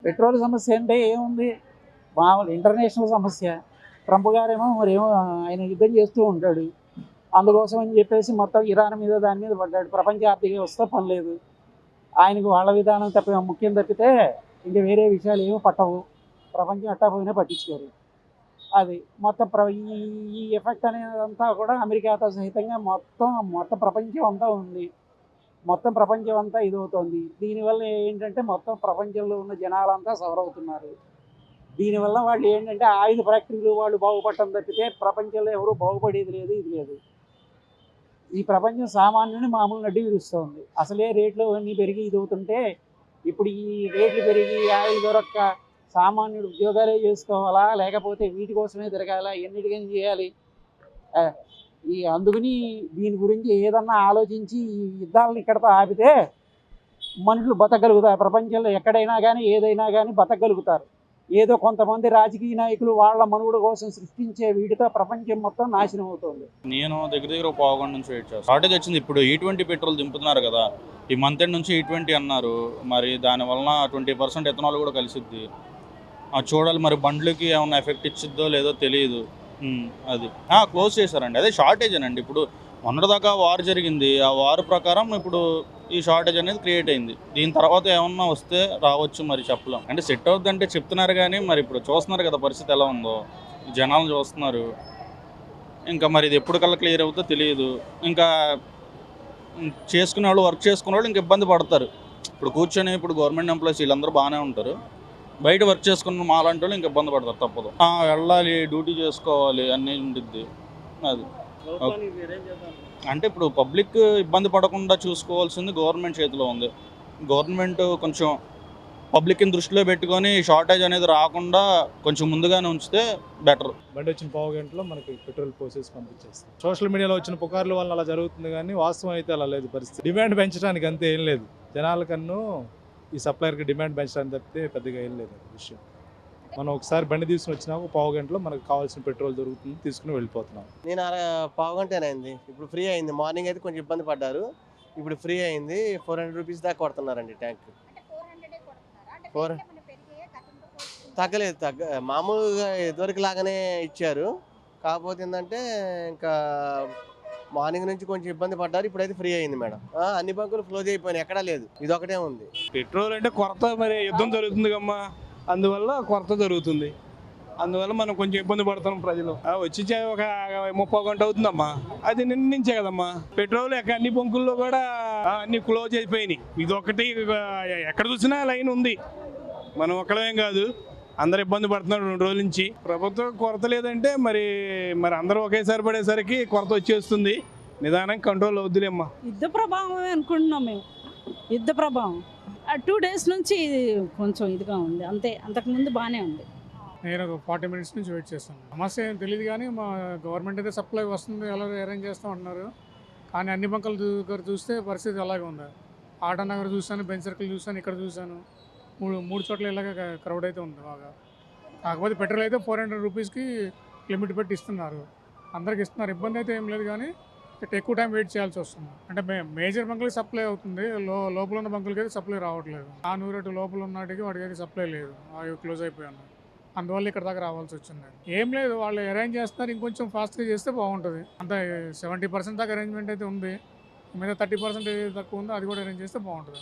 Petrol సమస్య అంటే ఏముంది, మామూలు ఇంటర్నేషనల్ సమస్య. ట్రంప్ గారేమో మరేమో ఆయన యుద్ధం చేస్తూ ఉంటాడు. అందుకోసం అని చెప్పేసి మొత్తం ఇరాన్ మీద దాని మీద పడ్డాడు. ప్రపంచ ఆర్థిక వ్యవస్థ పని లేదు ఆయనకు. వాళ్ళ విధానం ముఖ్యం తప్పితే ఇంక వేరే విషయాలు ఏమీ పట్టవు. ప్రపంచం ఎట్టా పోయినా పట్టించుకోరు. అది మొత్తం ఈ ఎఫెక్ట్ అనేదంతా కూడా అమెరికాతో సహితంగా మొత్తం ప్రపంచం అంతా ఉంది. మొత్తం ప్రపంచం అంతా ఇదవుతోంది. దీనివల్ల ఏంటంటే మొత్తం ప్రపంచంలో ఉన్న జనాలంతా సఫర్ అవుతున్నారు. దీనివల్ల వాళ్ళు ఏంటంటే ఆయుధ ఫ్యాక్టరీలు వాళ్ళు బాగుపడటం తప్పితే ప్రపంచంలో ఎవరు బాగుపడేది లేదు, ఇది లేదు. ఈ ప్రపంచం సామాన్యుని మామూలు నడ్డి విరుస్తోంది. అసలే రేట్లు అన్నీ పెరిగి ఇది అవుతుంటే ఇప్పుడు ఈ రేట్లు పెరిగి ఆయిల్ దొరక్క సామాన్యుడు ఉద్యోగాలే చేసుకోవాలా, లేకపోతే వీటి కోసమే తిరగాలా, ఎన్నిటికైనా చేయాలి. అందుకని దీని గురించి ఏదన్నా ఆలోచించి ఈ యుద్ధాలను ఇక్కడతో ఆపితే మనుషులు బతకగలుగుతారు. ప్రపంచంలో ఎక్కడైనా కానీ ఏదైనా కానీ బతకగలుగుతారు. ఏదో కొంతమంది రాజకీయ నాయకులు వాళ్ళ మనుగడ కోసం సృష్టించే వీటితో ప్రపంచం మొత్తం నాశనం అవుతుంది. నేను దగ్గర ఒక పావుగంట నుంచి వెయిట్ చేస్తాను. షార్టేజ్ వచ్చింది. ఇప్పుడు E20 పెట్రోల్ దింపుతున్నారు కదా, ఈ మంత్ ఎండ్ నుంచి E20 అన్నారు. మరి దానివల్ల 20% ఎథనాల్ కూడా కలిసిద్ది. చూడాలి మరి బండ్లకి ఏమన్నా ఎఫెక్ట్ ఇచ్చిద్దో లేదో తెలియదు. అది క్లోజ్ చేశారండి. అదే షార్టేజ్ అనండి. ఇప్పుడు మొన్నటిదాకా వార్ జరిగింది. ఆ వార్ ప్రకారం ఇప్పుడు ఈ షార్టేజ్ అనేది క్రియేట్ అయింది. దీని తర్వాత ఏమన్నా వస్తే రావచ్చు, మరి చెప్పలేం. అంటే సెట్ అవుద్ది అంటే చెప్తున్నారు కానీ మరి ఇప్పుడు చూస్తున్నారు కదా పరిస్థితి ఎలా ఉందో, జనాలు చూస్తున్నారు. ఇంకా మరి ఇది ఎప్పటికల్లా క్లియర్ అవుతుందో తెలియదు. ఇంకా చేసుకునే వాళ్ళు, వర్క్ చేసుకునే వాళ్ళు ఇంక ఇబ్బంది పడతారు. ఇప్పుడు కూర్చొని ఇప్పుడు గవర్నమెంట్ ఎంప్లాయీస్ వీళ్ళందరూ బాగానే ఉంటారు. బయట వర్క్ చేసుకున్న మాలాంటి వాళ్ళు ఇంక ఇబ్బంది పడతారు. తప్పదు. వెళ్ళాలి, డ్యూటీ చేసుకోవాలి, అన్నీ ఉండిద్ది. అది అంటే ఇప్పుడు పబ్లిక్ ఇబ్బంది పడకుండా చూసుకోవాల్సింది గవర్నమెంట్ చేతిలో ఉంది. గవర్నమెంట్ కొంచెం పబ్లిక్ని దృష్టిలో పెట్టుకొని షార్టేజ్ అనేది రాకుండా కొంచెం ముందుగానే ఉంచితే బెటర్. బండి వచ్చిన పావు గంటలో మనకి పెట్రోల్ పోసేసి పంపించేస్తాం. సోషల్ మీడియాలో వచ్చిన పుకార్ల వల్ల అలా జరుగుతుంది, కానీ వాస్తవం అయితే అలా లేదు పరిస్థితి. డిమాండ్ పెంచడానికి అంతే, ఏం లేదు. జనాలకన్నా ఈ సప్లయర్కి డిమాండ్ పెంచడానికి తప్పితే పెద్దగా ఏం లేదు విషయం. మనం ఒకసారి బండి తీసుకుని వచ్చినా ఒక పావు గంటలో మనకు కావాల్సిన పెట్రోల్ దొరుకుతుంది, తీసుకుని వెళ్ళిపోతున్నాం. నేను పావు గంటేనైంది, ఇప్పుడు ఫ్రీ అయింది. మార్నింగ్ అయితే కొంచెం ఇబ్బంది పడ్డారు, ఇప్పుడు ఫ్రీ అయింది. 400 రూపీస్ దాకా కొడుతున్నారండి ట్యాంక్. తగ్గలేదు, మామూలుగా ఇదివరకు లాగానే ఇచ్చారు. కాకపోతే ఏంటంటే ఇంకా మార్నింగ్ నుంచి కొంచెం ఇబ్బంది పడ్డారు, ఇప్పుడైతే ఫ్రీ అయింది మేడం. అన్ని బంకులు క్లోజ్ అయిపోయినాయి, ఎక్కడా లేదు, ఇది ఒకటే ఉంది. పెట్రోల్ అంటే కొరత, మరి యుద్ధం జరుగుతుంది కమ్మా, అందువల్ల కొరత జరుగుతుంది. అందువల్ల మనం కొంచెం ఇబ్బంది పడుతున్నాం ప్రజలు. వచ్చి ఒక 30 గంట అవుతుందమ్మా, అది నిన్నించే కదమ్మా. పెట్రోల్ అన్ని బంకుల్లో కూడా అన్ని క్లోజ్ అయిపోయినాయి. ఇది ఒకటి, ఎక్కడ చూసినా లైన్ ఉంది. మనం ఒక్కడమేం కాదు, అందరు ఇబ్బంది పడుతున్నారు 2 రోజుల నుంచి. ప్రభుత్వం కొరత లేదంటే మరి అందరూ ఒకేసారి పడేసరికి కొరత వచ్చేస్తుంది. నిదానం కంట్రోల్ అవుద్దిలేమ్మా. యుద్ధ ప్రభావమే అనుకుంటున్నాం మేము. యుద్ధ ప్రభావం 2 డేస్ నుంచి కొంచెం ఇదిగా ఉంది అంతే, అంతకుముందు బాగానే ఉంది. నేను ఒక 40 మినిట్స్ నుంచి వెయిట్ చేస్తాను. సమస్య ఏం తెలియదు, కానీ మా గవర్నమెంట్ అయితే సప్లై వస్తుంది, ఎలా అరేంజ్ చేస్తాం అంటున్నారు. కానీ అన్ని బంకుల దగ్గర చూస్తే పరిస్థితి అలాగే ఉంది. ఆటో నగర్ చూశాను, బెంచ్ సర్కిల్ చూశాను, ఇక్కడ చూశాను. మూడు చోట్ల ఇలాగ క్రౌడ్ అయితే ఉంది బాగా. కాకపోతే పెట్రోల్ అయితే 400 రూపీస్కి లిమిట్ పెట్టి ఇస్తున్నారు, అందరికి ఇస్తున్నారు. ఇబ్బంది అయితే ఏం లేదు, కానీ ఎక్కువ టైం వెయిట్ చేయాల్సి వస్తుంది. అంటే మేజర్ బంకులకి సప్లై అవుతుంది, లోపల ఉన్న బంకులకి అయితే సప్లై రావట్లేదు. ఆ 100 లోపల ఉన్నటికి వాటికి అయితే సప్లై లేదు, అవి క్లోజ్ అయిపోయాను. అందువల్ల ఇక్కడ దాకా రావాల్సి వచ్చింది. ఏం లేదు, వాళ్ళు అరేంజ్ చేస్తున్నారు, ఇంకొంచెం ఫాస్ట్గా చేస్తే బాగుంటుంది. అంత 70% దాకా అరేంజ్మెంట్ అయితే ఉంది, మీద 30% తక్కువ ఉందో అది కూడా అరేంజ్ చేస్తే బాగుంటుంది.